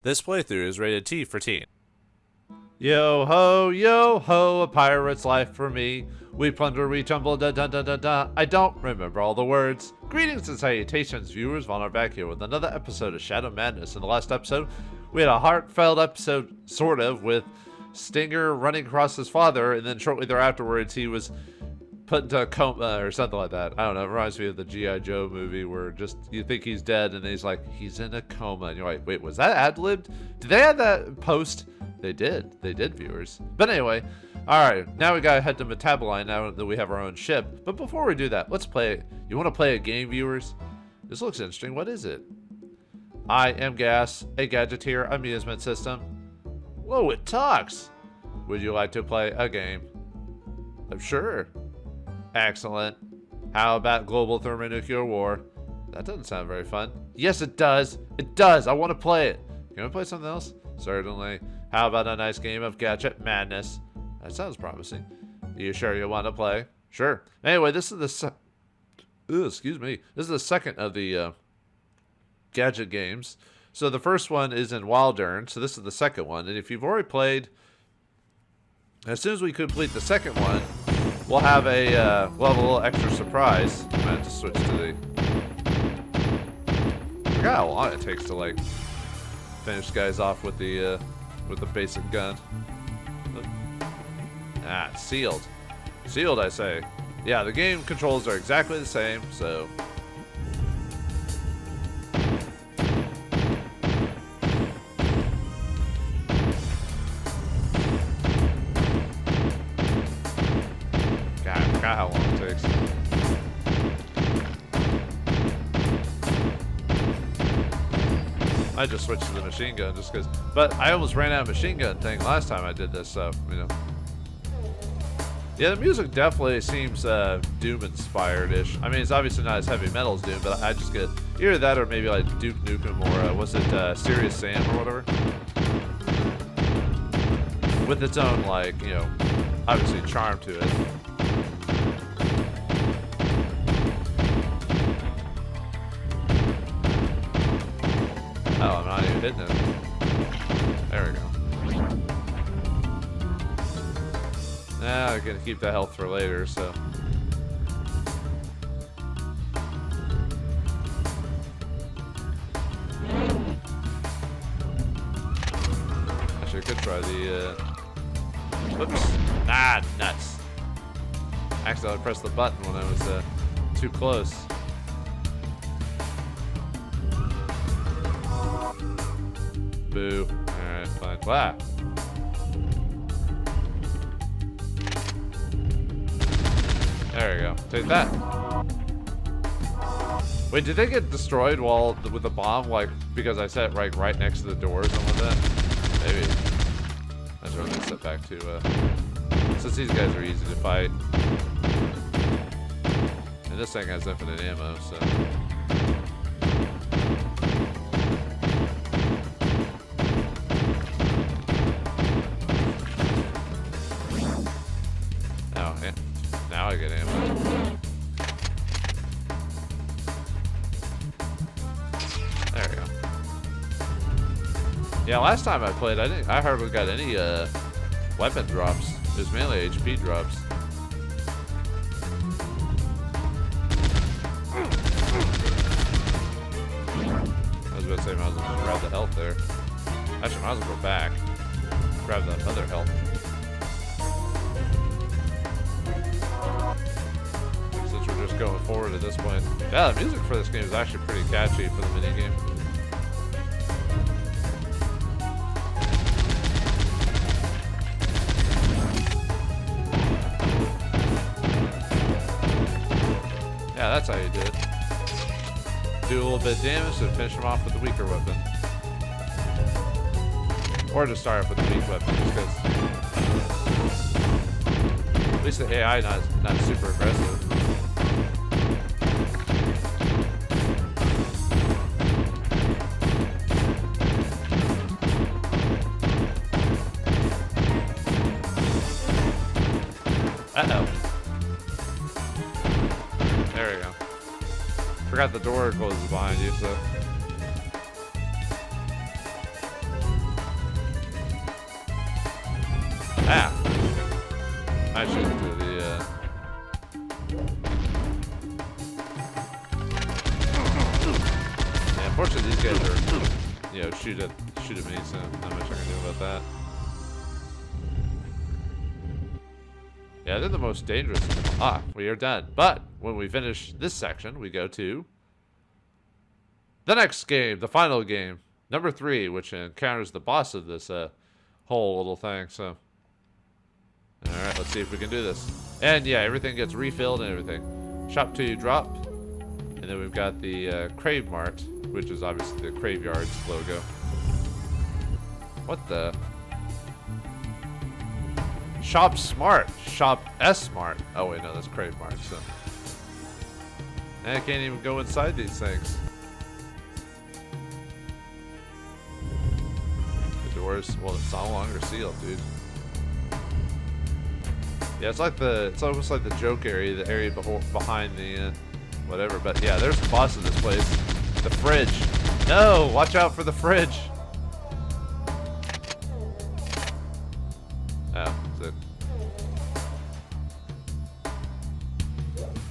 This playthrough is rated T for teen. Yo ho, a pirate's life for me. We plunder, we tumble, da da da da da. I don't remember all the words. Greetings and salutations, viewers. Vauldemare back here with another episode of Shadow Madness. In the last episode, we had a heartfelt episode, sort of, with Stinger running across his father, and then shortly thereafterwards, he was put into a coma or something like that. I don't know. It reminds me of the G.I. Joe movie where just you think he's dead, and then he's like, he's in a coma, and you're like, wait, was that ad-libbed? Did they have that post? They did, viewers. But anyway, alright, now we gotta head to Metaboline now that we have our own ship. But before we do that, let's play. You wanna play a game, viewers? This looks interesting. What is it? I am Gas, a gadgeteer amusement system. Whoa, it talks! Would you like to play a game? Sure. Excellent. How about global thermonuclear war? That doesn't sound very fun. Yes, it does. It does. I want to play it. Can we play something else? Certainly. How about a nice game of gadget madness? That sounds promising. Are you sure you want to play? Sure. Anyway, this is the excuse me. This is the second of the gadget games. So the first one is in Wildern. So this is the second one. And if you've already played, as soon as we complete the second one, we'll have a little extra surprise. I'm gonna have to switch to the. I forgot how long it takes to like finish guys off with the basic gun. Ah, it's sealed. Sealed, I say. Yeah, the game controls are exactly the same, so. God, I forgot how long it takes. I just switched to the machine gun just because, but I almost ran out of machine gun thing last time I did this, so, you know. Yeah, the music definitely seems Doom inspired-ish. I mean, it's obviously not as heavy metal as Doom, but I just get either that or maybe like Duke Nukem or was it Serious Sam or whatever? With its own, like, you know, obviously charm to it. Oh, I'm not even hitting it. There we go. Now I'm gonna keep that health for later, so. Actually, I could try the, whoops. Ah, nuts. Actually, I pressed the button when I was, too close. Boo. Alright, fine. Wow. There we go. Take that. Wait, did they get destroyed while with the bomb? Like, because I set it right next to the door or something like that? Maybe. That's what I'm gonna set back to, since these guys are easy to fight. And this thing has infinite ammo, so. Now I get ammo. There we go. Yeah, last time I played, I hardly got any weapon drops. It was mainly HP drops. I was about to say, might as well just grab the health there. Actually, might as well go back. Grab that other health. Just going forward at this point. Yeah, the music for this game is actually pretty catchy for the minigame. Yeah, that's how you do it. Do a little bit of damage and finish them off with the weaker weapon. Or just start off with the weak weapon, just because at least the AI not super aggressive. Uh-oh. There we go. Forgot the door closes behind you, so. Ah! I should do the, Yeah, unfortunately these guys are, you know, shoot at me, so not much I can do about that. Yeah, they're the most dangerous. Ah, we are done. But when we finish this section, we go to the next game, the final game, number 3, which encounters the boss of this whole little thing. So, all right, let's see if we can do this. And yeah, everything gets refilled and everything. Shop to drop, and then we've got the Crave Mart, which is obviously the Craveyard's logo. What the? Shop Smart. Shop S Smart. Oh wait, no, that's Crave Mart, so. And I can't even go inside these things. The doors, well, it's no longer sealed, dude. Yeah, it's almost like the joke area, the area behind the, whatever. But yeah, there's the boss of this place. The fridge. No, watch out for the fridge. Oh, that's it.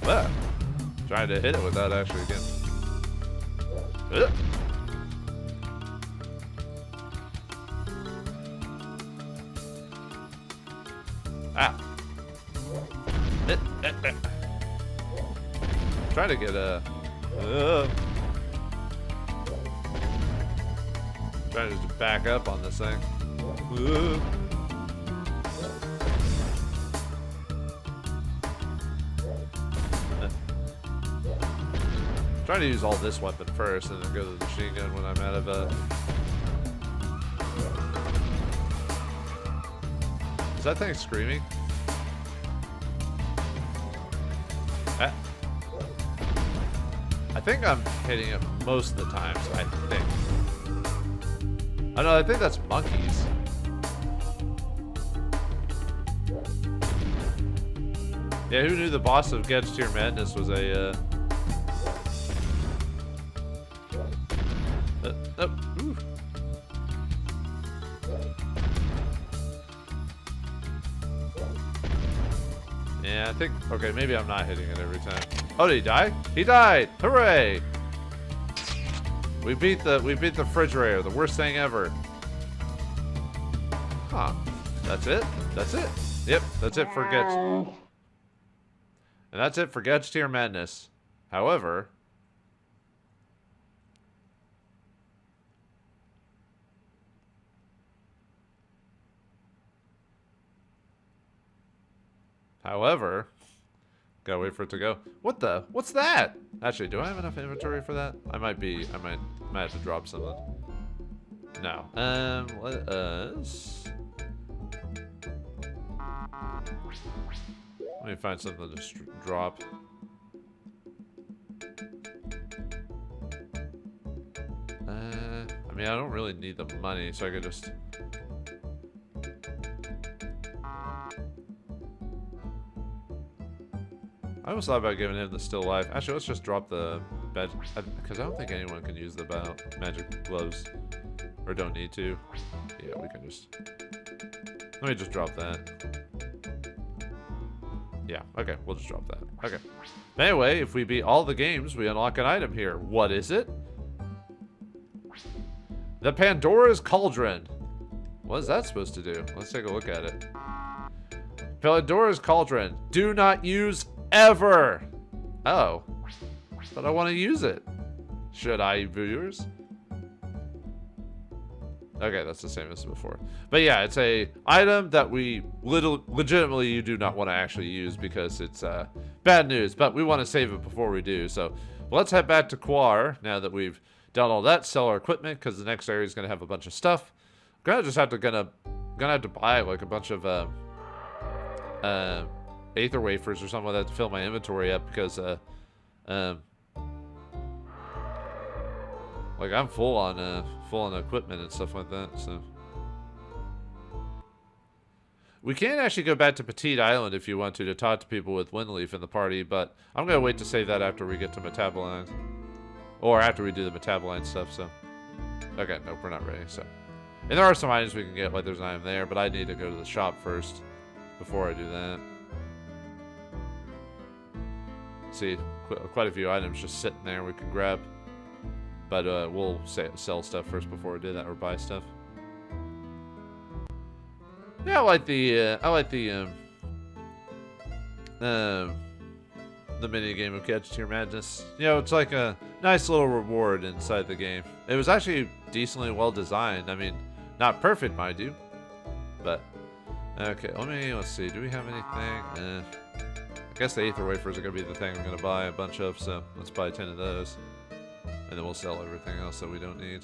Ah, trying to hit it without actually getting. Ah. Trying to get a. Trying to just back up on this thing. Trying to use all this weapon first and then go to the machine gun when I'm out of Is that thing screaming? I think I'm hitting it most of the times, I think. Oh no, I think that's monkeys. Yeah, who knew the boss of Get to Your Madness was a, ooh. Yeah, I think, okay, maybe I'm not hitting it every time. Oh, did he die? He died! Hooray! We beat the refrigerator, the worst thing ever. Huh. That's it? That's it. Yep, that's it for Get. And that's it for Get to Your Madness. However, gotta wait for it to go. What the? What's that? Actually, do I have enough inventory for that? I might have to drop something. No. Let us. Let me find something to drop. I mean, I don't really need the money, so I could just. I almost thought about giving him the still life. Actually, let's just drop the bed, because I don't think anyone can use the magic gloves, or don't need to. Yeah, we can just. Let me just drop that. Yeah, okay, we'll just drop that. Okay. Anyway, if we beat all the games, we unlock an item here. What is it? The Pandora's Cauldron. What is that supposed to do? Let's take a look at it. Pandora's Cauldron. Do not use ever. Oh. But I want to use it. Should I, viewers? Okay, that's the same as before. But yeah, it's a item that we legitimately you do not want to actually use because it's bad news. But we want to save it before we do. So let's head back to Quar now that we've done all that. Sell our equipment because the next area is going to have a bunch of stuff. I'm gonna have to buy like a bunch of Aether wafers or something like that to fill my inventory up because like I'm full on equipment and stuff like that. So we can actually go back to Petite Island if you want to talk to people with Windleaf in the party, but I'm gonna wait to save that after we get to Metaboline, or after we do the Metaboline stuff. So okay, nope, we're not ready. So And there are some items we can get, like there's an item there, but I need to go to the shop first before I do that. See, quite a few items just sitting there we can grab. But we'll sell stuff first before we do that, or buy stuff. Yeah, I like the mini game of Catch Your Madness. You know, it's like a nice little reward inside the game. It was actually decently well designed. I mean, not perfect, mind you, but okay. Let's see. Do we have anything? I guess the Aether Wafers are gonna be the thing I'm gonna buy a bunch of. So let's buy 10 of those, and then we'll sell everything else that we don't need.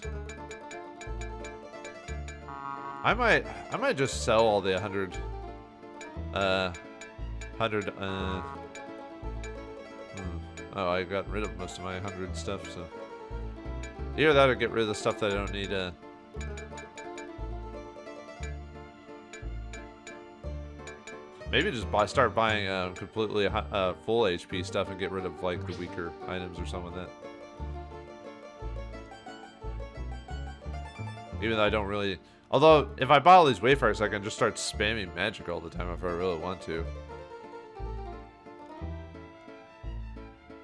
I might just sell all the 100. Oh, I got rid of most of my 100 stuff, so either that or get rid of the stuff that I don't need. Maybe just start buying completely full HP stuff and get rid of like the weaker items or something like that. Even though I don't really. Although if I buy all these wayfarers, I can just start spamming magic all the time if I really want to.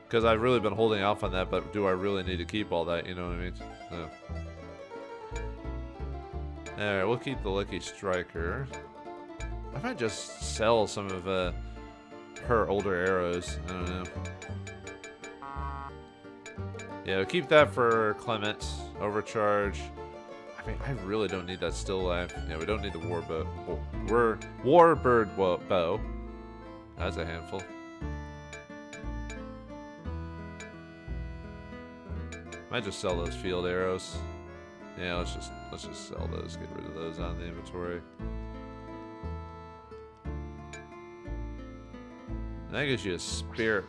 Because I've really been holding off on that, but do I really need to keep all that? You know what I mean? So. Alright, we'll keep the Lucky Striker. I might just sell some of her older arrows. I don't know. Yeah, we'll keep that for Clement. Overcharge. I mean, I really don't need that still life. Yeah, we don't need the Warbird bow. That's a handful. Might just sell those field arrows. Yeah, let's just sell those. Get rid of those out of the inventory. And that gives you a spirit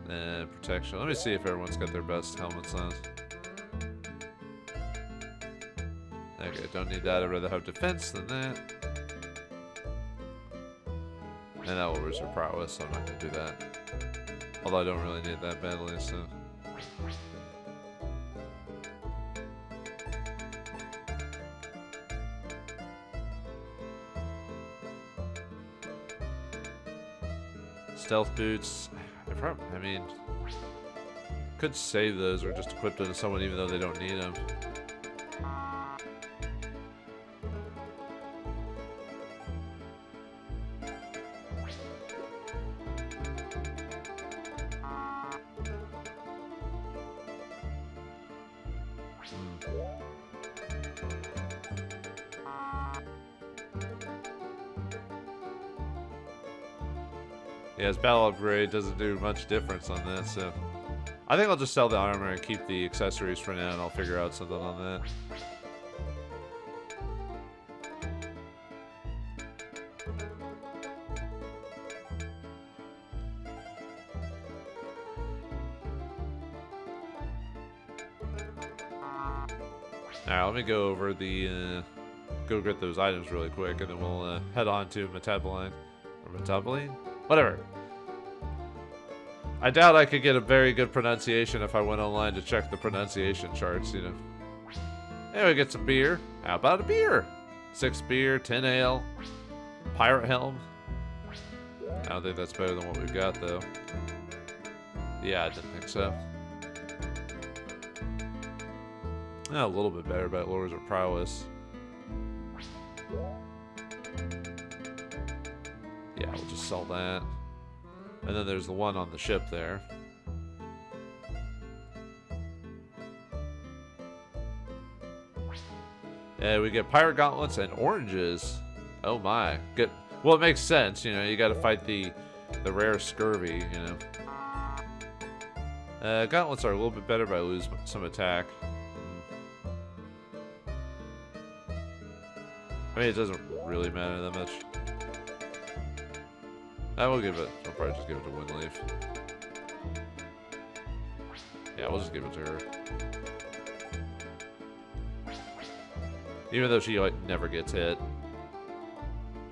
protection. Let me see if everyone's got their best helmets on. Okay, don't need that. I'd rather have defense than that. And that will raise your prowess, so I'm not going to do that. Although I don't really need that badly, so. Stealth boots. I mean, could save those or just equip them to someone even though they don't need them. Yeah, his battle upgrade doesn't do much difference on this, so I think I'll just sell the armor and keep the accessories for now, and I'll figure out something on that. Alright, let me go over the, go get those items really quick, and then we'll head on to Metaboline. Or Metaboline? Whatever. I doubt I could get a very good pronunciation if I went online to check the pronunciation charts, you know. Anyway, get some beer. How about a beer? 6 beer, 10 ale, pirate helm. I don't think that's better than what we've got, though. Yeah, I didn't think so. A little bit better, but it lowers our prowess. Yeah, we'll just sell that. And then there's the one on the ship there. Yeah, we get pirate gauntlets and oranges. Oh my. Good. Well, it makes sense, you know, you gotta fight the rare scurvy, you know. Gauntlets are a little bit better, but I lose some attack. I mean, it doesn't really matter that much. I will give it. I'll probably just give it to Windleaf. Yeah, we'll just give it to her. Even though she like never gets hit.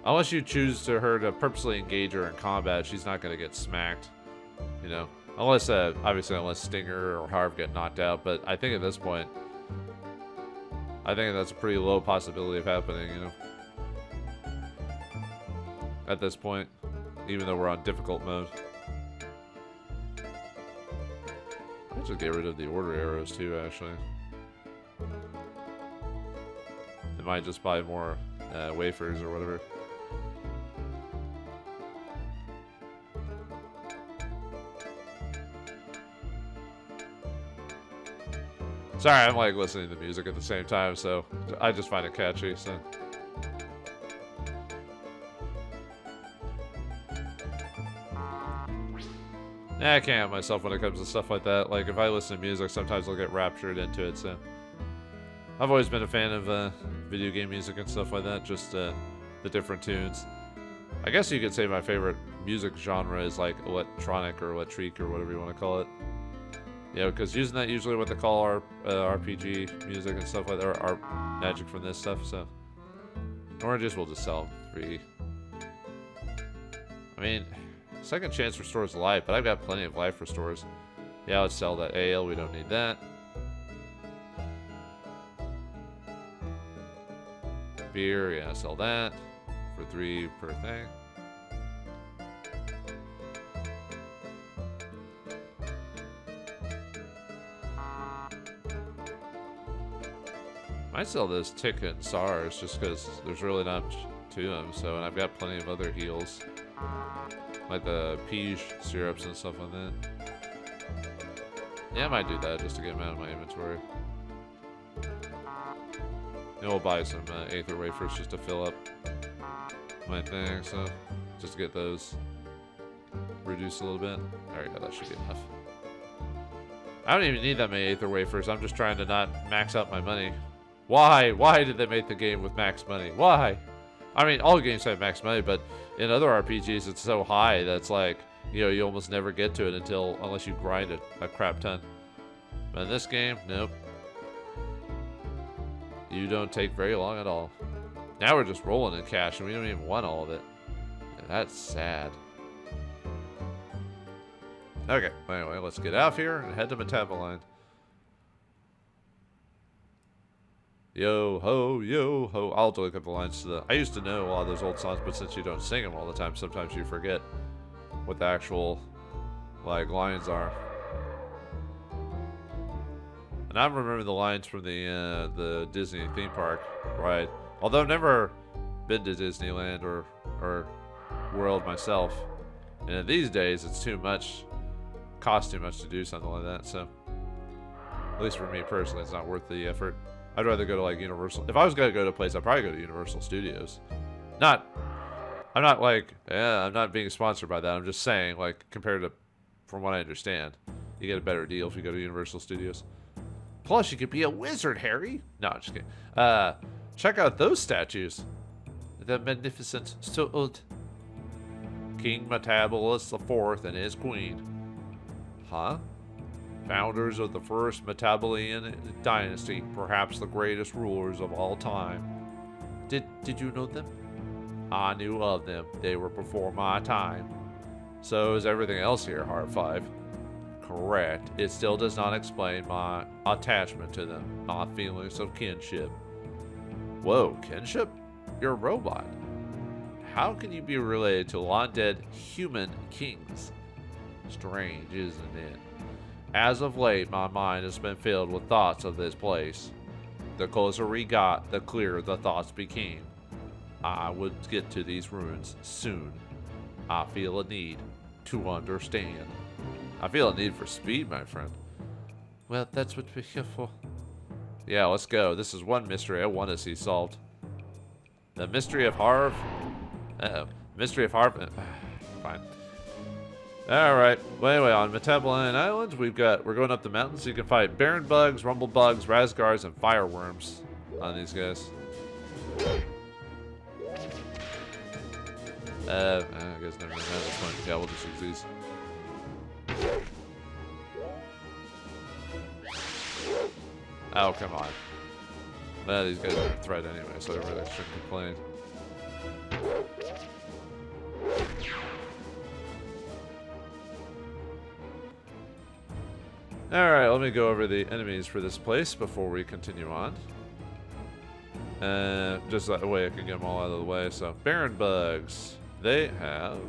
Unless you choose her to purposely engage her in combat, she's not gonna get smacked. You know, unless obviously unless Stinger or Harv get knocked out. But I think at this point, I think that's a pretty low possibility of happening, you know. At this point, even though we're on difficult mode. I should get rid of the order arrows too, actually. I might just buy more wafers or whatever. Sorry, I'm like listening to music at the same time, so I just find it catchy, so. Yeah, I can't help myself when it comes to stuff like that. Like, if I listen to music, sometimes I'll get raptured into it, so. I've always been a fan of video game music and stuff like that, just the different tunes. I guess you could say my favorite music genre is like electronic or electric or whatever you want to call it. Yeah, because using that usually what they call our RPG music and stuff like that, or art magic from this stuff, so. Oranges will just sell 3. I mean, second chance restores life, but I've got plenty of life restores. Yeah, let's sell that ale, we don't need that. Beer, yeah, sell that for 3 per thing. Might sell this Tick and SARS just because there's really not much to them. So, and I've got plenty of other heals, like the peach syrups and stuff like that. Yeah, I might do that just to get them out of my inventory. And we'll buy some Aether wafers just to fill up my thing. So, just to get those reduced a little bit. There we go, that should be enough. I don't even need that many Aether wafers. I'm just trying to not max out my money. Why? Why did they make the game with max money? Why? I mean, all games have max money, but in other RPGs, it's so high that it's like, you know, you almost never get to it unless you grind it a crap ton. But in this game, nope. You don't take very long at all. Now we're just rolling in cash, and we don't even want all of it. Yeah, that's sad. Okay, anyway, let's get out of here and head to Metaboline. Yo ho. I'll look up the lines to the. I used to know a lot of those old songs, but since you don't sing them all the time, sometimes you forget what the actual like lines are. And I remember the lines from the Disney theme park ride. Although I've never been to Disneyland or World myself, and these days it's too much, costs too much to do something like that. So at least for me personally, it's not worth the effort. I'd rather go to like Universal. If I was gonna go to a place, I'd probably go to Universal Studios. I'm not being sponsored by that. I'm just saying, like, compared to, from what I understand, you get a better deal if you go to Universal Studios. Plus, you could be a wizard, Harry. No, I'm just kidding. Check out those statues. The magnificent Su'ud. King Metabolus IV and his queen. Huh? Founders of the first Metaboline dynasty, perhaps the greatest rulers of all time. Did you know them? I knew of them. They were before my time. So is everything else here, Heart 5. Correct. It still does not explain my attachment to them, my feelings of kinship. Whoa, kinship? You're a robot. How can you be related to long-dead human kings? Strange, isn't it? As of late, my mind has been filled with thoughts of this place. The closer we got, the clearer the thoughts became. I would get to these ruins soon. I feel a need to understand. I feel a need for speed, my friend. Well, that's what we're here for. Yeah, let's go. This is one mystery I want to see solved. The mystery of Harv. Mystery of Harv. Fine. Alright, well anyway, on Metaboline Island, we're going up the mountains, so you can fight Baron Bugs, Rumble Bugs, Razgars, and Fireworms on these guys. I guess never mind that, that's fine. Yeah, we'll just use these. Oh, come on. Well, these guys are a threat anyway, so I really shouldn't complain. Alright, let me go over the enemies for this place before we continue on. Just that way I can get them all out of the way. So, Baron Bugs. They have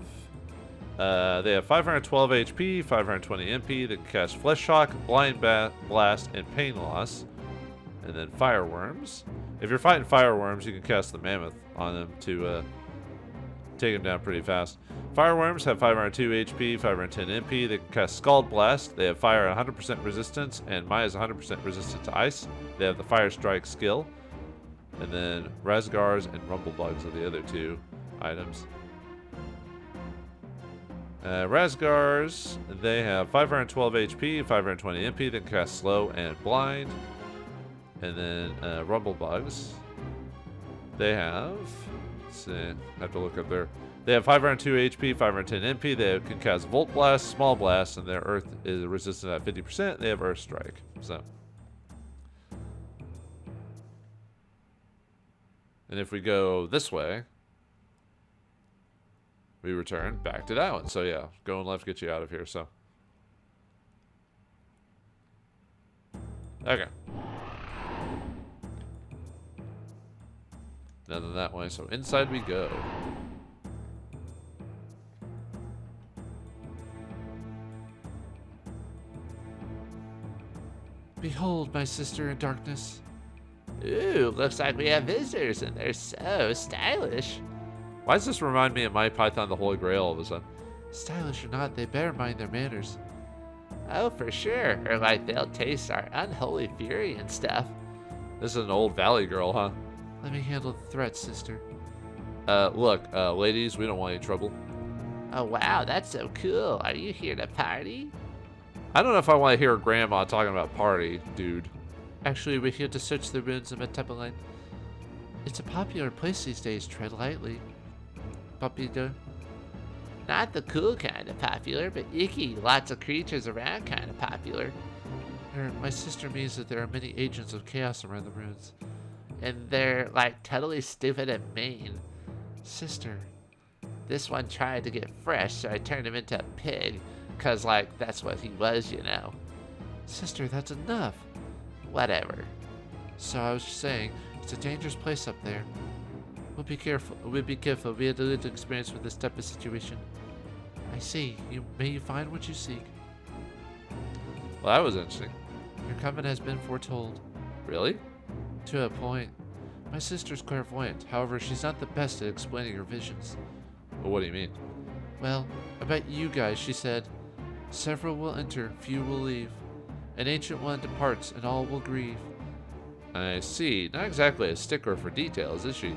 512 HP, 520 MP. They can cast Flesh Shock, Blind Blast, and Pain Loss. And then Fireworms. If you're fighting Fireworms, you can cast the Mammoth on them to take them down pretty fast. Fireworms have 502 HP, 510 MP. They can cast Scald Blast. They have fire at 100% resistance, and Maya is 100% resistant to ice. They have the Fire Strike skill. And then Rasgars and Rumblebugs are the other two items. Rasgars, they have 512 HP, 520 MP. They can cast Slow and Blind. And then Rumblebugs, they have, let's see, I have to look up there. They have 502 HP, 510 MP. They can cast Volt Blast, Small Blast, and their Earth is resistant at 50%. They have Earth Strike. So, and if we go this way, we return back to that one. So yeah, going left gets you out of here. So, okay. Nothing that way. So inside we go. Behold, my sister in darkness. Ooh, looks like we have visitors, and they're so stylish. Why does this remind me of My Python the Holy Grail all of a sudden? Stylish or not, they better mind their manners. Oh, for sure. Or like they'll taste our unholy fury and stuff. This is an old valley girl, huh? Let me handle the threat, sister. Look, ladies, we don't want any trouble. Oh, wow, that's so cool. Are you here to party? I don't know if I want to hear grandma talking about party, dude. Actually, we're here to search the ruins of Metaboline. It's a popular place these days, tread lightly. Popular. Not the cool kind of popular, but icky, lots of creatures around kind of popular. My sister means that there are many agents of chaos around the ruins. And they're like totally stupid and mean. Sister. This one tried to get fresh, so I turned him into a pig. Cause like, that's what he was, you know. Sister, that's enough. Whatever. So I was just saying, it's a dangerous place up there. We'll be careful. We'll be careful. We had a little experience with this type of situation. I see. May you find what you seek. Well, that was interesting. Your coming has been foretold. Really? To a point. My sister's clairvoyant. However, she's not the best at explaining her visions. Well, what do you mean? Well, about you guys, she said, several will enter, few will leave. An ancient one departs, and all will grieve. I see. Not exactly a stickler for details, is she?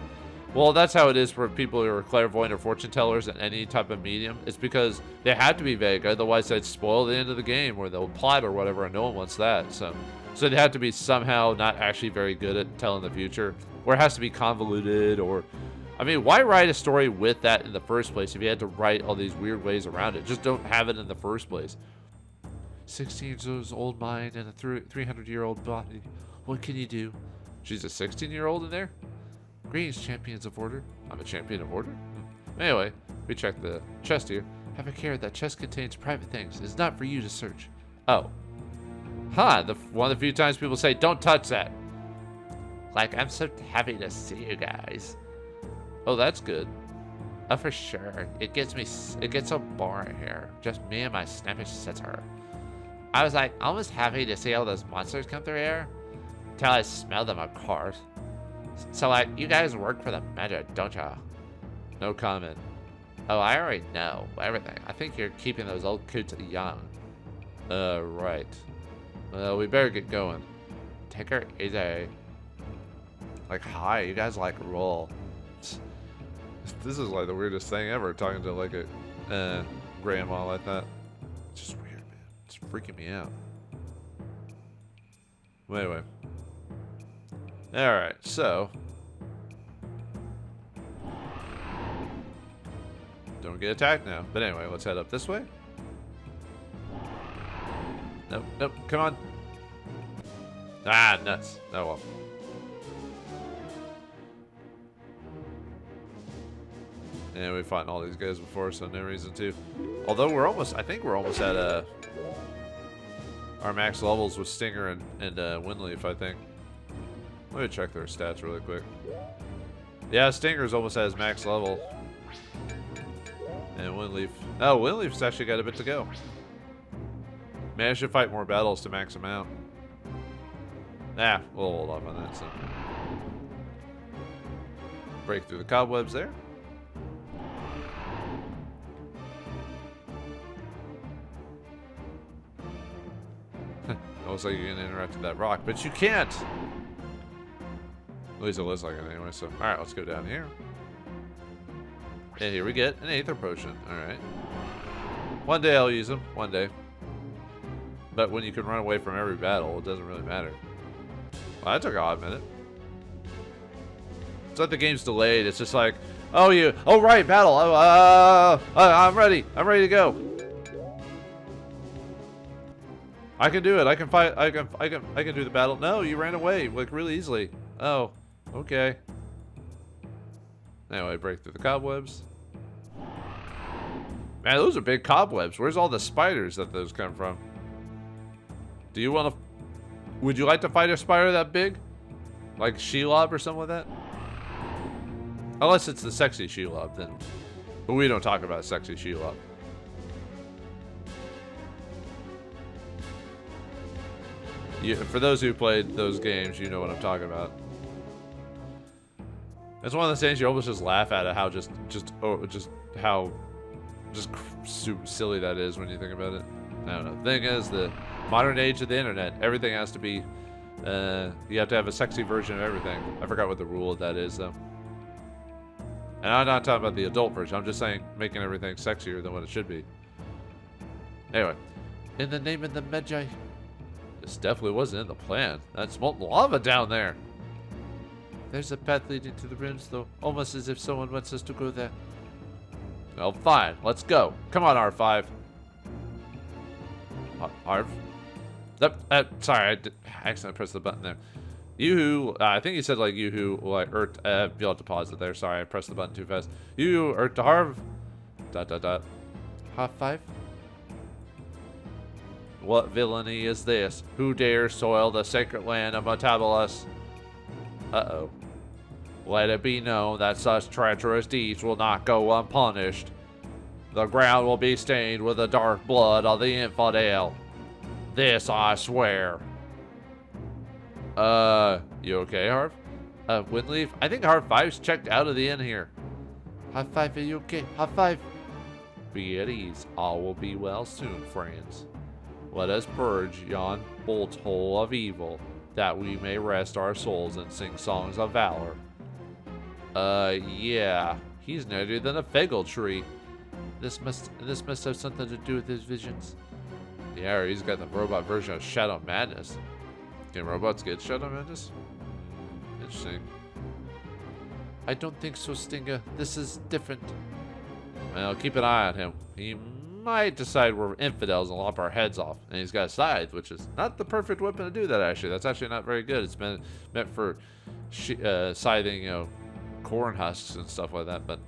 Well, that's how it is for people who are clairvoyant or fortune tellers in any type of medium. It's because they have to be vague, otherwise they'd spoil the end of the game or they'll plot or whatever, and no one wants that. So they have to be somehow not actually very good at telling the future, or it has to be convoluted, or I mean, why write a story with that in the first place if you had to write all these weird ways around it? Just don't have it in the first place. 16 years old mind and a 300-year-old body. What can you do? She's a 16-year-old in there? Greetings, champions of order. I'm a champion of order? Anyway, we check the chest here. Have a care, that chest contains private things. It's not for you to search. Oh. Huh, one of the few times people say, don't touch that. Like, I'm so happy to see you guys. Oh, that's good. Oh, for sure. It gets so boring here. Just me and my snappish sister. I was like almost happy to see all those monsters come through here. Till I smelled them, of course. So like, you guys work for the Meta, don't ya? No comment. Oh, I already know everything. I think you're keeping those old coots young. Right. Well, we better get going. Take her easy. Like, hi, you guys like roll. This is like the weirdest thing ever, talking to like a grandma like that. It's just weird, man. It's freaking me out. Well, anyway. Alright, so. Don't get attacked now. But anyway, let's head up this way. Nope, nope, come on. Ah, nuts. Oh well. And we fought all these guys before, so no reason to. Although I think we're almost at our max levels with Stinger and Windleaf, I think. Let me check their stats really quick. Yeah, Stinger's almost at his max level. And Windleaf. Oh, Windleaf's actually got a bit to go. Man, I should fight more battles to max him out. Nah, we'll hold off on that. So. Break through the cobwebs there. Looks like you can interact with that rock, but you can't. At least it looks like it anyway. So, all right, let's go down here. And here we get an Aether Potion. All right. One day I'll use them. One day. But when you can run away from every battle, it doesn't really matter. Well, that took a hot minute. It's like the game's delayed. It's just like, oh, right, battle. I'm ready. I'm ready to go. I can do it. I can fight. I can do the battle. No, you ran away like really easily. Oh, okay. Anyway, break through the cobwebs. Man, those are big cobwebs. Where's all the spiders that those come from? Do you want to? Would you like to fight a spider that big, like Shelob or something like that? Unless it's the sexy Shelob, then. But we don't talk about sexy Shelob. For those who played those games, you know what I'm talking about. It's one of those things you almost just laugh at how how silly that is when you think about it. I don't know. The thing is, the modern age of the internet, everything has to be. You have to have a sexy version of everything. I forgot what the rule of that is, though. And I'm not talking about the adult version. I'm just saying making everything sexier than what it should be. Anyway, In the name of the Magi. this definitely wasn't in the plan. That's molten lava down there. There's a path leading to the ruins, though, almost as if someone wants us to go there. Well, fine. Let's go. Come on, R5. Arv? Sorry, I accidentally pressed the button there. Yoo-hoo, I think you said like yoo-hoo, like, you'll have to pause it there. Sorry, I pressed the button too fast. Yoo-hoo, Harv. ... Half five? What villainy is this? Who dares soil the sacred land of Metabolis? Uh-oh. Let it be known that such treacherous deeds will not go unpunished. The ground will be stained with the dark blood of the infidel. This I swear. You okay, Harv? Windleaf? I think Harv 5's checked out of the inn here. High five, are you okay? High five. Be at ease. All will be well soon, friends. Let us purge yon bolt hole of evil, that we may rest our souls and sing songs of valor. Yeah. He's nerdier than a figgle tree. This must have something to do with his visions. Yeah, or he's got the robot version of Shadow Madness. Can robots get Shadow Madness? Interesting. I don't think so, Stinger. This is different. Well, keep an eye on him. He might decide we're infidels and lop our heads off. And he's got a scythe, which is not the perfect weapon to do that, actually. That's actually not very good. It's meant for scything, corn husks and stuff like that. But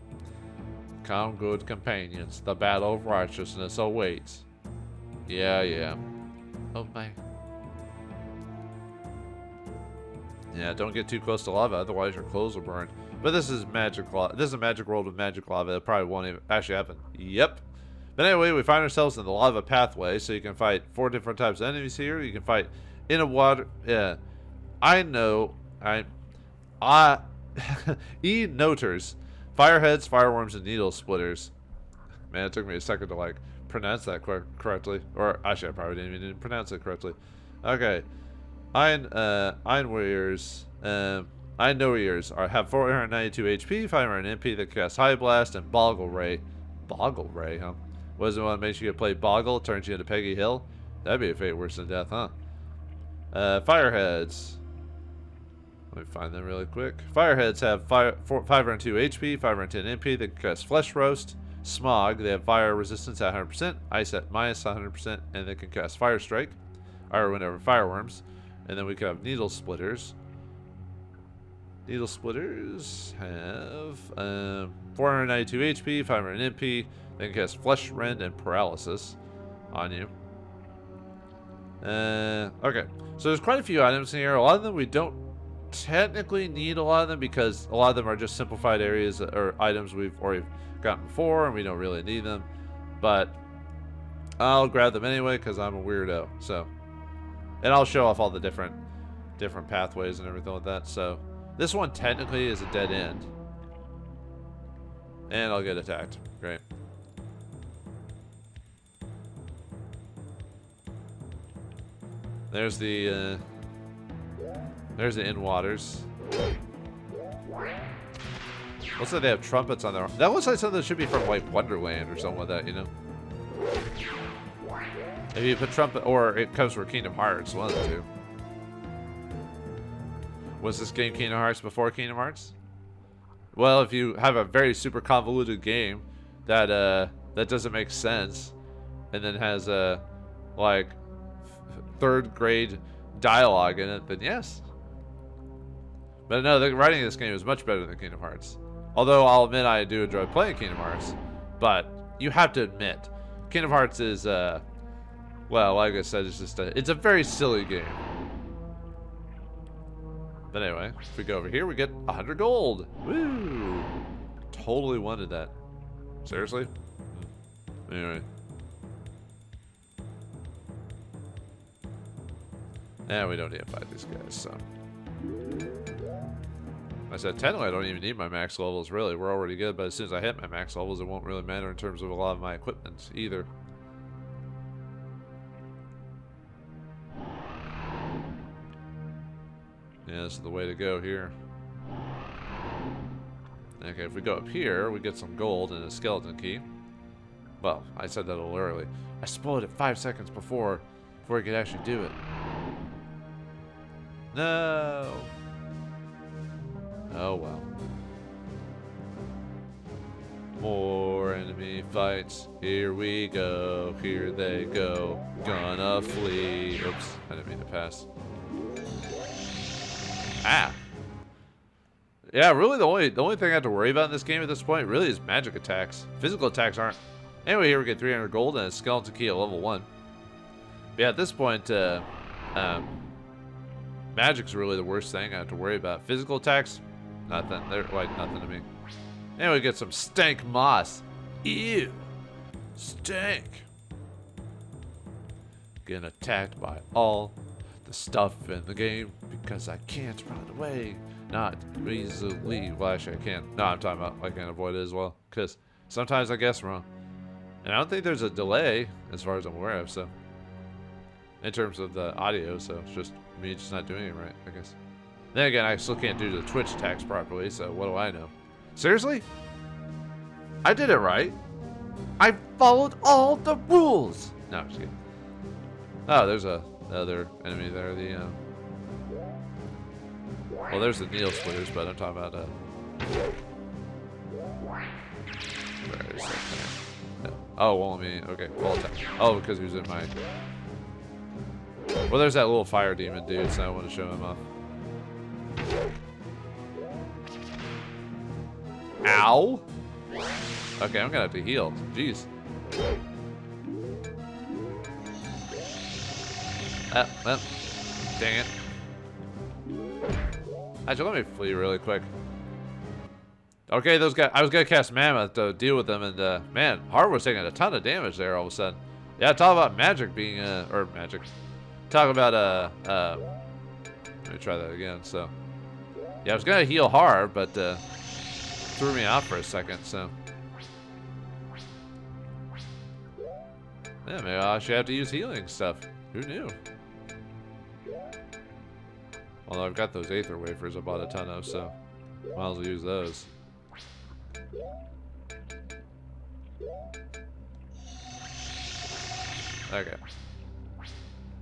come, good companions. The battle of righteousness awaits. Yeah. Oh my. Yeah, don't get too close to lava, otherwise your clothes will burn. But this is magic lava. This is a magic world with magic lava. It probably won't even actually happen. Yep. But anyway, we find ourselves in the lava pathway, so you can fight 4 different types of enemies here. You can fight in a water. Yeah, I know. E-noters, fireheads, fireworms, and needle splitters. Man, it took me a second to pronounce that correctly, or actually, I probably didn't even pronounce it correctly. Okay, Iron Warriors. Iron Warriors have 492 HP, 500 MP that cast High Blast, and Boggle Ray. Boggle Ray, huh? What does it want to make you play Boggle? Turns you into Peggy Hill? That'd be a fate worse than death, huh? Fireheads. Let me find them really quick. Fireheads have 502 HP, 510 MP. They can cast Flesh Roast. Smog. They have fire resistance at 100%, ice at minus 100%, and they can cast Fire Strike, or whenever fireworms. And then we can have Needle Splitters. Needle Splitters have 492 HP, 500 MP. They can cast Flesh Rend and Paralysis on you. Okay, so there's quite a few items in here. A lot of them we don't technically need a lot of them because a lot of them are just simplified areas or items we've already gotten before and we don't really need them. But I'll grab them anyway because I'm a weirdo. So, and I'll show off all the different pathways and everything like that. So this one technically is a dead end. And I'll get attacked. Great. There's the in waters. Looks like they have trumpets on their. That looks like something that should be from like Wonderland or something like that, you know. If you put trumpet, or it comes from Kingdom Hearts, one of the two. Was this game Kingdom Hearts before Kingdom Hearts? Well, if you have a very super convoluted game that that doesn't make sense, and then has a like third grade dialogue in it, then yes. But no, the writing of this game is much better than Kingdom Hearts. Although I'll admit I do enjoy playing Kingdom Hearts, but you have to admit, Kingdom Hearts is well, like I said, it's just it's a very silly game. But anyway, if we go over here, we get 100 gold. Woo! Totally wanted that. Seriously? Anyway. And we don't need to fight these guys, so. I said, technically, I don't even need my max levels, really. We're already good, but as soon as I hit my max levels, it won't really matter in terms of a lot of my equipment either. Yeah, this is the way to go here. Okay, if we go up here, we get some gold and a skeleton key. Well, I said that a little early. I spoiled it 5 seconds before I could actually do it. No! Oh well. More enemy fights. Here we go. Here they go. Gonna flee. Oops, I didn't mean to pass. Ah. Yeah, really the only thing I have to worry about in this game at this point really is magic attacks. Physical attacks aren't. Anyway, here we get 300 gold and a skeleton key at level 1. But yeah, at this point, magic's really the worst thing I have to worry about. Physical attacks, nothing. They're like nothing to me. Anyway, we get some stank moss. Ew. Stank. Getting attacked by all the stuff in the game because I can't run away. Not easily. Well, actually, I can. No, I'm talking about I can't avoid it as well. Because sometimes I guess wrong. And I don't think there's a delay as far as I'm aware of, so. In terms of the audio, so it's just me just not doing it right, I guess. Then again, I still can't do the Twitch attacks properly, so what do I know? Seriously? I did it right. I followed all the rules. No, I'm just kidding. Oh, there's another enemy there. The well, there's the Needle Splitters, but I'm talking about where is that thing? Oh, well, okay, full attack. Oh, because he was in my. Well, there's that little fire demon dude, so I want to show him off. Ow! Okay, I'm gonna have to heal. Jeez. Well, dang it. Actually, let me flee really quick. Okay, those guys. I was gonna cast Mammoth to deal with them, and man, Hard was taking a ton of damage there all of a sudden. Yeah, talk about magic being or magic. Talk about let me try that again. So, yeah, I was gonna heal Hard, but threw me off for a second. So, yeah, maybe I should have to use healing stuff. Who knew? Well, I've got those Aether Wafers I bought a ton of, so might as well use those. Okay.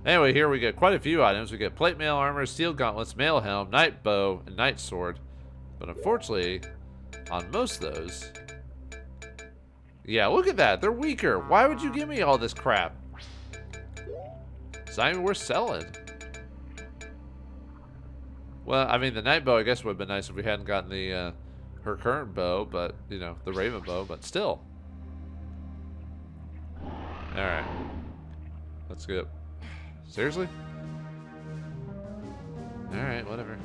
Anyway, here we get quite a few items. We get plate mail armor, steel gauntlets, mail helm, night bow, and night sword. But unfortunately, on most of those... Yeah, look at that. They're weaker. Why would you give me all this crap? It's not even worth selling. Well, I mean, the night bow, I guess, would have been nice if we hadn't gotten the, her current bow, but, you know, the raven bow, but still. Alright. Let's go. Seriously? Alright, whatever.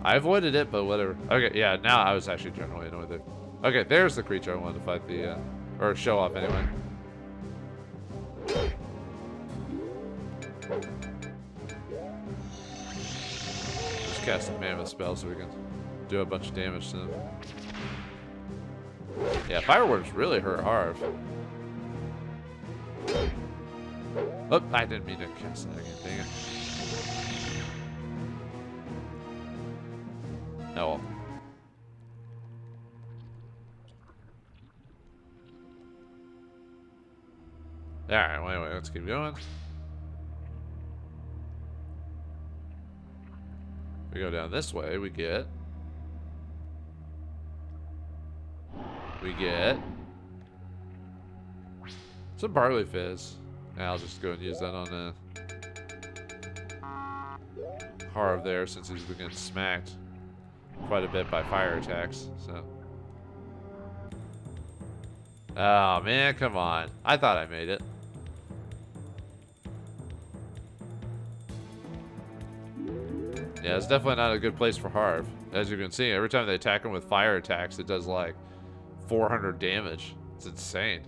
I avoided it, but whatever. Okay, yeah, now I was actually generally annoyed there. Okay, there's the creature I wanted to fight the, or show off anyway. Just cast a mammoth spell so we can do a bunch of damage to them. Yeah, fireworks really hurt Harv. Oh, I didn't mean to cast that again, dang it. Oh well. Alright, well, anyway, let's keep going. We go down this way, we get some barley fizz. Yeah, I'll just go and use that on Harv there, since he's been getting smacked quite a bit by fire attacks. So, oh man, come on! I thought I made it. Yeah, it's definitely not a good place for Harv. As you can see, every time they attack him with fire attacks, it does like 400 damage. It's insane.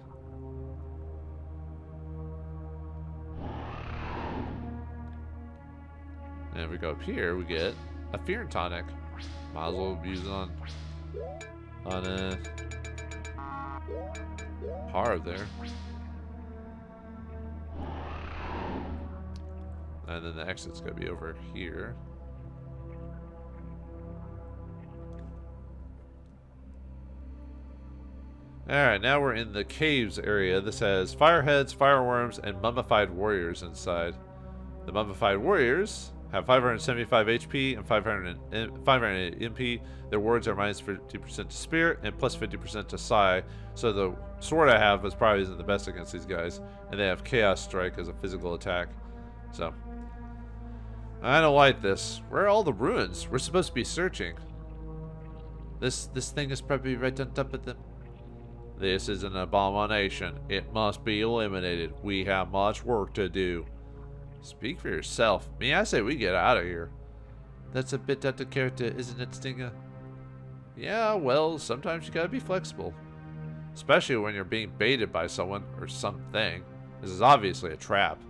And if we go up here, we get a fear tonic. Might as well use it on Harv there. And then the exit's gonna be over here. Alright, now we're in the caves area. This has fireheads, fireworms, and mummified warriors inside. The mummified warriors have 575 HP and 500 MP. Their wards are minus 50% to spirit and plus 50% to psi. So the sword I have is probably isn't the best against these guys. And they have chaos strike as a physical attack. So I don't like this. Where are all the ruins? We're supposed to be searching. This thing is probably right on top of them. This is an abomination. It must be eliminated. We have much work to do. Speak for yourself. Me, I say we get out of here. That's a bit out of character, isn't it, Stinger? Yeah, well, sometimes you gotta be flexible. Especially when you're being baited by someone or something. This is obviously a trap.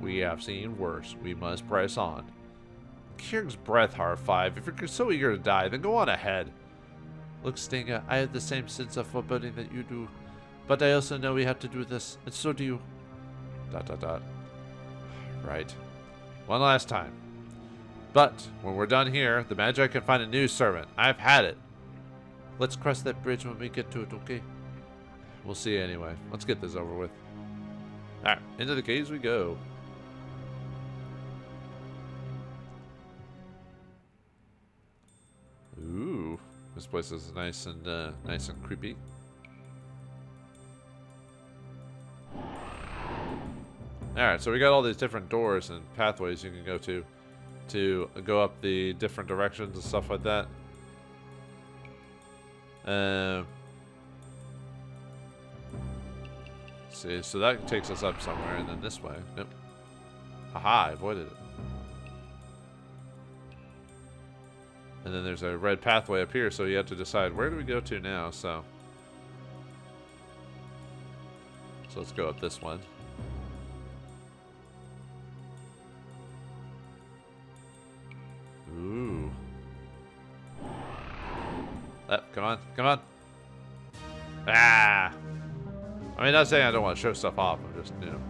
We have seen worse. We must press on. Kierg's breath, Harv 5. If you're so eager to die, then go on ahead. Look, Stinger, I have the same sense of foreboding that you do. But I also know we have to do this, and so do you. ... Right. One last time. But, when we're done here, the Magi can find a new servant. I've had it. Let's cross that bridge when we get to it, okay? We'll see anyway. Let's get this over with. Alright, into the caves we go. Ooh. This place is nice and creepy. Alright, so we got all these different doors and pathways you can go to go up the different directions and stuff like that. See, so that takes us up somewhere, and then this way. Yep. Haha, I avoided it. And then there's a red pathway up here, so you have to decide where do we go to now, so let's go up this one. Ooh. Come on, come on. Ah! I mean, not saying I don't want to show stuff off, I'm just, you know.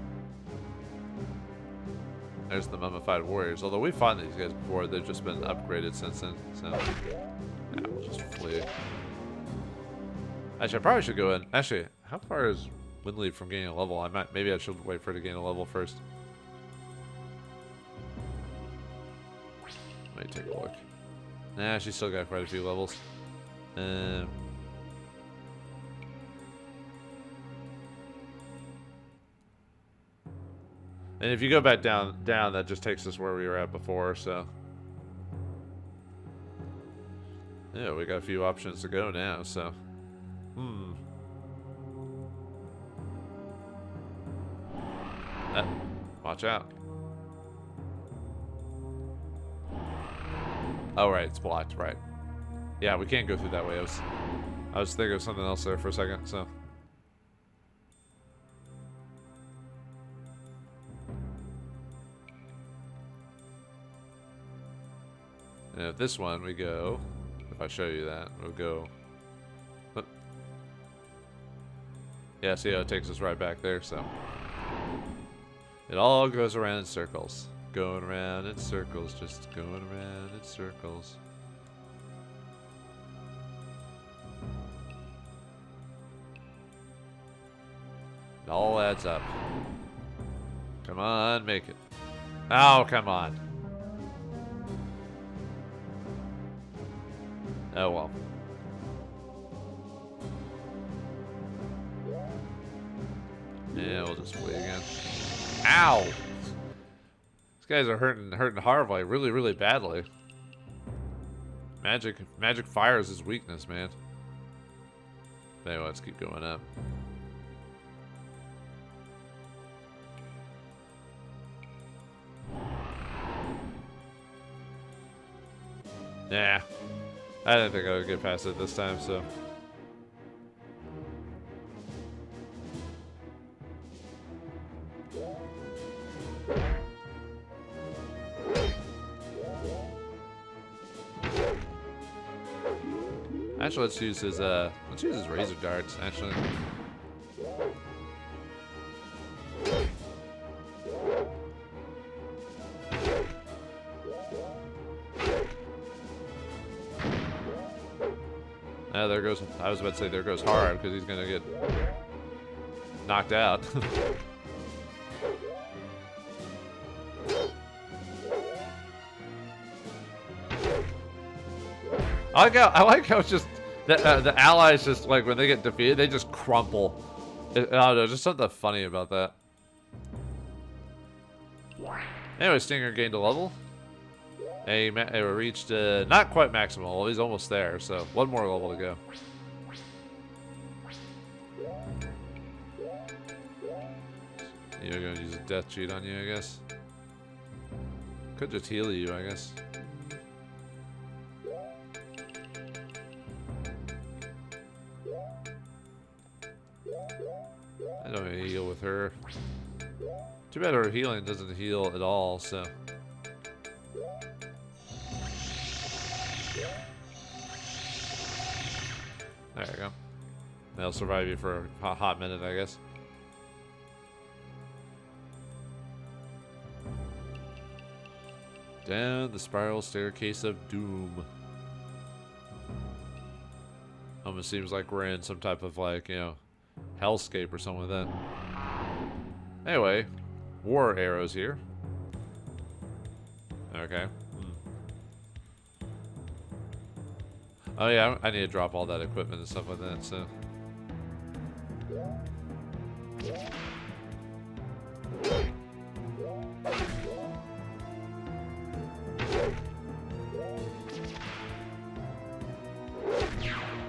There's the mummified warriors. Although we've fought these guys before, they've just been upgraded since then. So, yeah, we'll just flee. Actually, I probably should go in. Actually, how far is Winleaf from gaining a level? Maybe I should wait for her to gain a level first. Let me take a look. Nah, she's still got quite a few levels. And if you go back down, that just takes us where we were at before, so. Yeah, we got a few options to go now, so. Watch out. Oh, right, it's blocked, right. Yeah, we can't go through that way. I was thinking of something else there for a second, so. And if this one, we go, if I show you that, we'll go. Oop. Yeah, see how it takes us right back there, so. It all goes around in circles. Going around in circles, just going around in circles. It all adds up. Come on, make it. Oh, come on. Oh, well. Yeah, we'll just play again. Ow! These guys are hurting hard, like really, really badly. Magic fire is his weakness, man. Anyway, let's keep going up. Nah. I didn't think I would get past it this time, so. Actually, let's use his razor darts, actually. There goes, I was about to say there goes hard, because he's going to get knocked out. I like how it's just, the allies just, like, when they get defeated, they just crumple. I don't know, just something funny about that. Anyway, Stinger gained a level. He reached not quite maximal. He's almost there, so one more level to go. You're gonna use a death cheat on you, I guess. Could just heal you, I guess. I don't even heal with her. Too bad her healing doesn't heal at all, so. There you go. They'll survive you for a hot minute, I guess. Down the spiral staircase of doom. Almost seems like we're in some type of, like, you know, hellscape or something like that. Anyway, war arrows here. Okay. Oh yeah, I need to drop all that equipment and stuff like that, so.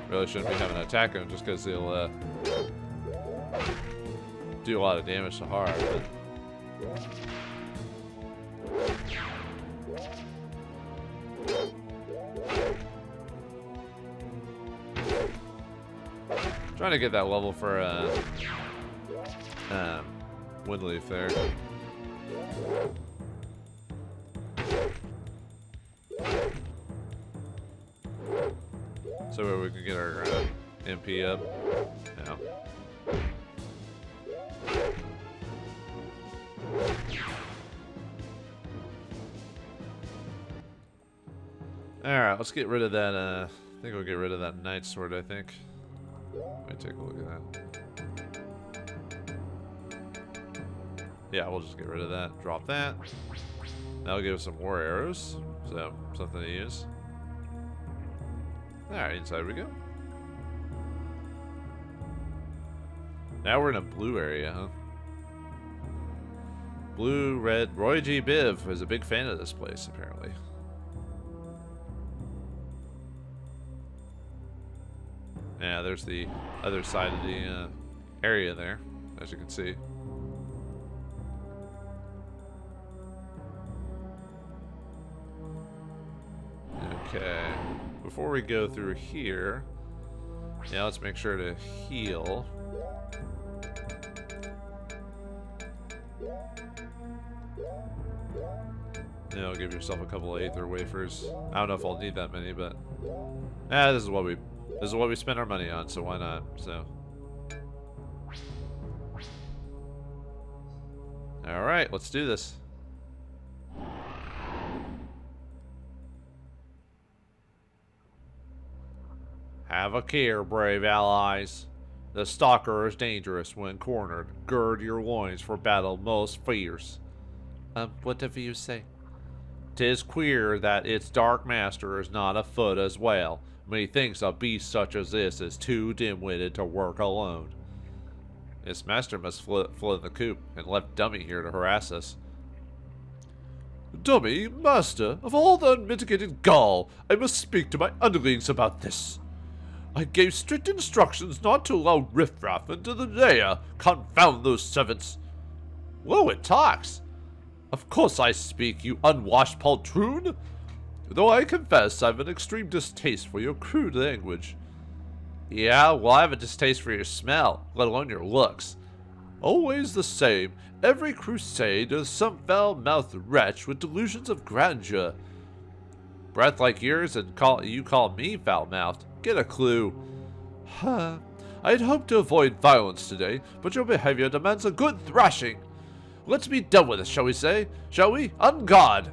Really shouldn't be having to attack him just because he'll do a lot of damage to Har, but. Trying to get that level for Windleaf there. So where we can get our MP up. Yeah. Alright, let's get rid of that, I think we'll get rid of that Night Sword, I think. Let me take a look at that. Yeah, we'll just get rid of that. Drop that. That'll give us some war arrows. So, something to use. Alright, inside we go. Now we're in a blue area, huh? Blue, red. Roy G. Biv is a big fan of this place, apparently. Yeah, there's the other side of the area there, as you can see. before we go through here, yeah, let's make sure to heal. Yeah, give yourself a couple of Aether wafers. I don't know if I'll need that many, but this is what we spend our money on, so why not? So, all right, let's do this. Have a care, brave allies. The stalker is dangerous when cornered. Gird your loins for battle most fierce. Whatever you say. 'Tis queer that its dark master is not afoot as well. Methinks a beast such as this is too dim-witted to work alone. Its master must float in the coop and left Dummy here to harass us. Dummy, master, of all the unmitigated gall, I must speak to my underlings about this. I gave strict instructions not to allow riffraff into the lair. Confound those servants. Whoa, it talks. Of course I speak, you unwashed poltroon. Though I confess I've an extreme distaste for your crude language. Yeah, well, I have a distaste for your smell, let alone your looks. Always the same. Every crusade is some foul-mouthed wretch with delusions of grandeur. Breath like yours and you call me foul-mouthed. Get a clue. Huh. I'd hoped to avoid violence today, but your behavior demands a good thrashing. Let's be done with this, shall we say? Shall we? On guard!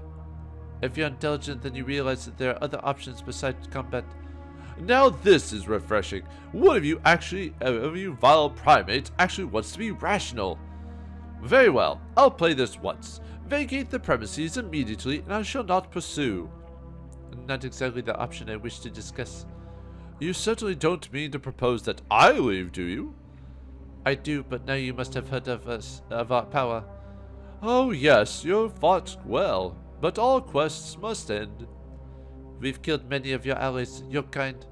If you're intelligent, then you realize that there are other options besides combat. Now this is refreshing. One of you vile primates actually wants to be rational. Very well, I'll play this once. Vacate the premises immediately, and I shall not pursue. Not exactly the option I wish to discuss. You certainly don't mean to propose that I leave, do you? I do, but now you must have heard of our power. Oh yes, you fought well, but all quests must end. We've killed many of your allies, your kind.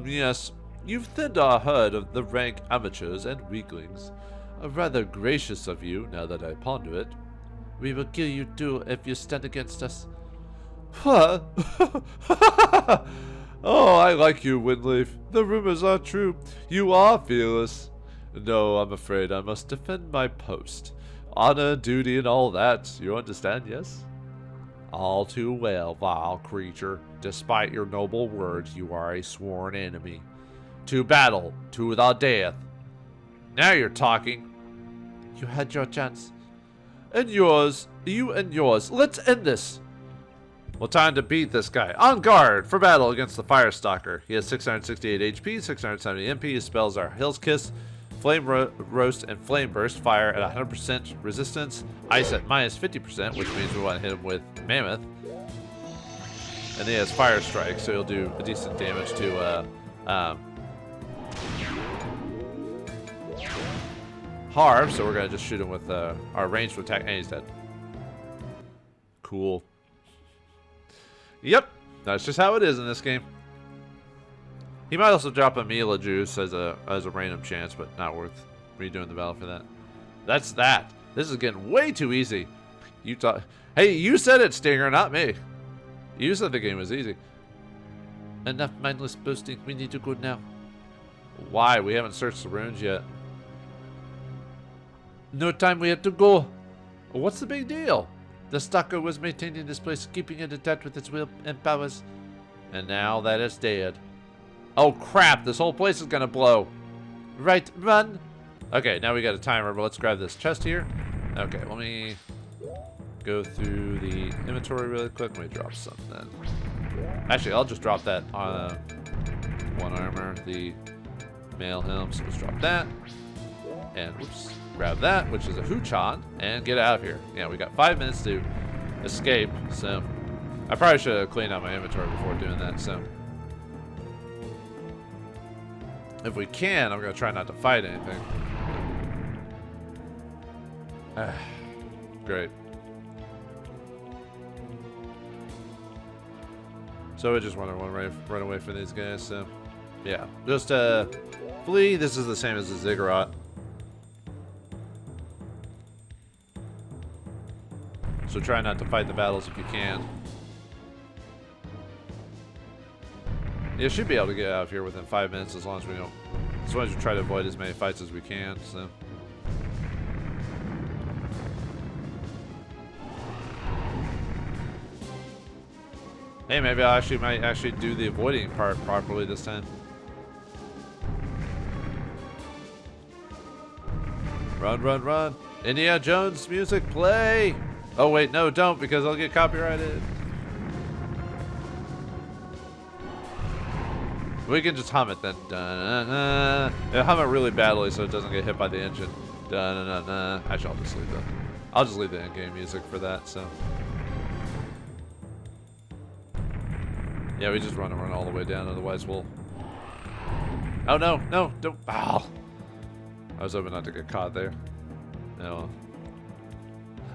Yes, you've thinned our herd of the rank amateurs and weaklings. Rather gracious of you, now that I ponder it. We will kill you too if you stand against us. Huh? Oh, I like you, Windleaf. The rumors are true. You are fearless. No, I'm afraid I must defend my post. Honor, duty, and all that. You understand, yes? All too well, vile creature. Despite your noble words, you are a sworn enemy. To battle, to the death. Now you're talking. You had your chance. And yours. You and yours. Let's end this. Well, time to beat this guy. On guard for battle against the Firestalker. He has 668 HP, 670 MP. His spells are Hill's Kiss, Flame Roast, and Flame Burst. Fire at 100% resistance. Ice at minus 50%, which means we want to hit him with Mammoth. And he has Fire Strike, so he'll do a decent damage to Harv. So we're going to just shoot him with our ranged attack, and he's dead. Cool. Yep, that's just how it is in this game. He might also drop a Mila Juice as a random chance, but not worth redoing the battle for that. That's that. This is getting way too easy. Hey, you said it, Stinger, not me. You said the game was easy. Enough mindless boasting. We need to go now. Why? We haven't searched the ruins yet. No time. We have to go. What's the big deal? The stalker was maintaining this place, keeping it intact with its will and powers. And now that it's dead. Oh crap, this whole place is gonna blow. Right, run. Okay, now we got a timer, but let's grab this chest here. Okay, let me go through the inventory really quick. Let me drop something. Actually, I'll just drop that one armor, the mail helm. So let's drop that. And whoops. Grab that, which is a Huchan, and get out of here. Yeah, we got 5 minutes to escape, so I probably should have cleaned out my inventory before doing that, so if we can, I'm going to try not to fight anything. Great. So we just want to run away from these guys, so yeah. Just flee. This is the same as the Ziggurat. So try not to fight the battles if you can. Yeah, should be able to get out of here within 5 minutes as long as we don't. As long as we try to avoid as many fights as we can. So. Hey, maybe I might actually do the avoiding part properly this time. Run, run, run. Indiana Jones music, play. Oh, wait, no, don't, because I'll get copyrighted. We can just hum it then. Dun-dun-dun. Yeah, hum it really badly so it doesn't get hit by the engine. Dun-dun-dun-dun. Actually, I'll just leave the in-game music for that, so. Yeah, we just run all the way down, otherwise we'll... Oh, no, no, don't... Ow. I was hoping not to get caught there. No.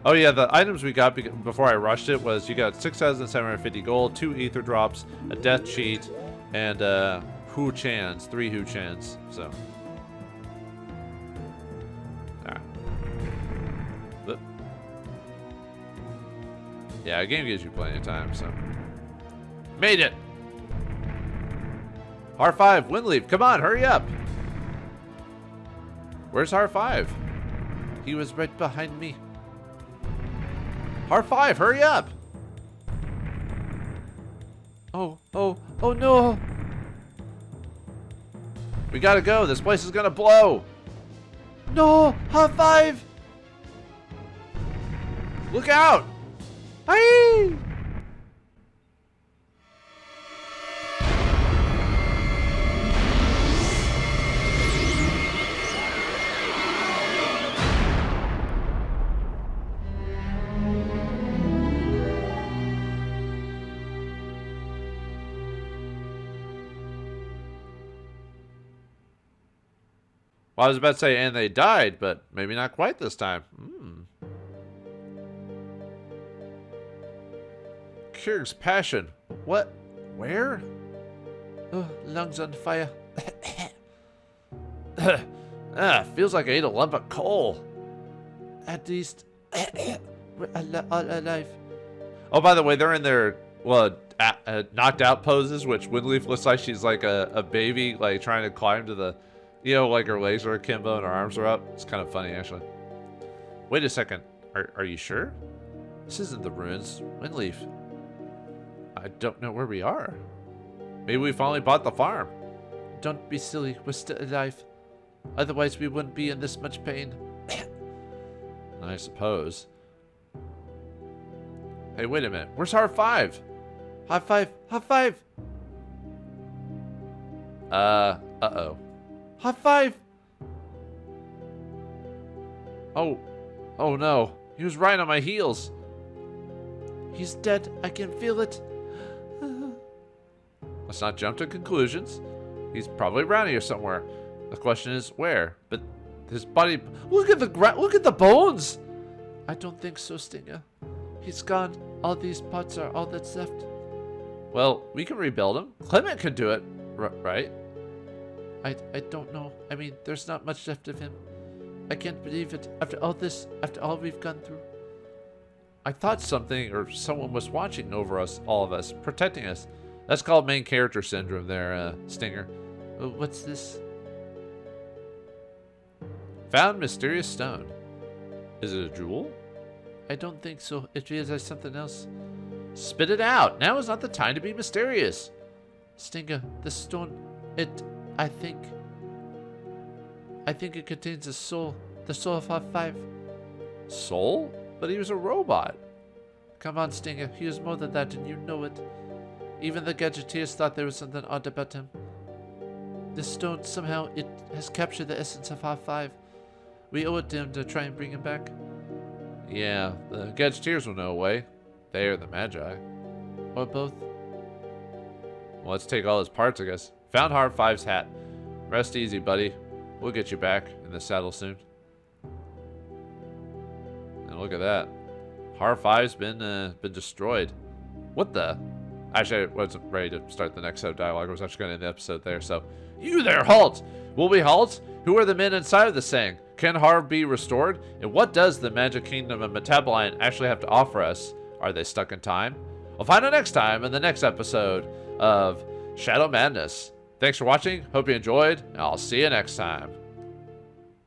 Oh, yeah, the items we got before I rushed it was you got 6,750 gold, 2 ether drops, a death cheat, and 3 Hu Chans, so. Ah. But, yeah, a game gives you plenty of time, so. Made it! R5, Windleaf, come on, hurry up! Where's R5? He was right behind me. R5, hurry up! Oh no! We gotta go, this place is gonna blow! No! R5! Look out! Hey! Well, I was about to say, and they died, but maybe not quite this time. Kyrg's passion. What? Where? Oh, lungs on fire. Feels like I ate a lump of coal. At least, we're all alive. Oh, by the way, they're in their, knocked out poses, which Windleaf looks like she's like a baby, like trying to climb to the... You know, like her legs are akimbo and her arms are up. It's kind of funny, actually. Wait a second. Are you sure? This isn't the ruins. Windleaf. I don't know where we are. Maybe we finally bought the farm. Don't be silly. We're still alive. Otherwise, we wouldn't be in this much pain. I suppose. Hey, wait a minute. Where's R5? High five! High five! Uh-oh. High five! Oh no. He was right on my heels. He's dead. I can feel it. Let's not jump to conclusions. He's probably around here somewhere. The question is where? But his body... Look at the bones! I don't think so, Stinger. He's gone. All these parts are all that's left. Well, we can rebuild him. Clement could do it, right? I don't know. I mean, there's not much left of him. I can't believe it. After all this, after all we've gone through. I thought something or someone was watching over us, all of us, protecting us. That's called main character syndrome there, Stinger. What's this? Found mysterious stone. Is it a jewel? I don't think so. It feels like something else. Spit it out. Now is not the time to be mysterious. Stinger, the stone, I think it contains a soul. The soul of R5. Soul? But he was a robot. Come on, Stinger. He was more than that, and you know it. Even the Gadgeteers thought there was something odd about him. This stone, somehow, it has captured the essence of R5. We owe it to him to try and bring him back. Yeah, the Gadgeteers will know a way. They are the Magi. Or both. Well, let's take all his parts, I guess. Found R5's hat. Rest easy, buddy. We'll get you back in the saddle soon. And look at that. R5's been destroyed. What the? Actually, I wasn't ready to start the next set of dialogue. I was actually going to end the episode there, so... You there, halt! Will we halt? Who are the men inside of the saying? Can Harv be restored? And what does the magic kingdom of Metaboline actually have to offer us? Are they stuck in time? We'll find out next time in the next episode of Shadow Madness. Thanks for watching, hope you enjoyed, and I'll see you next time.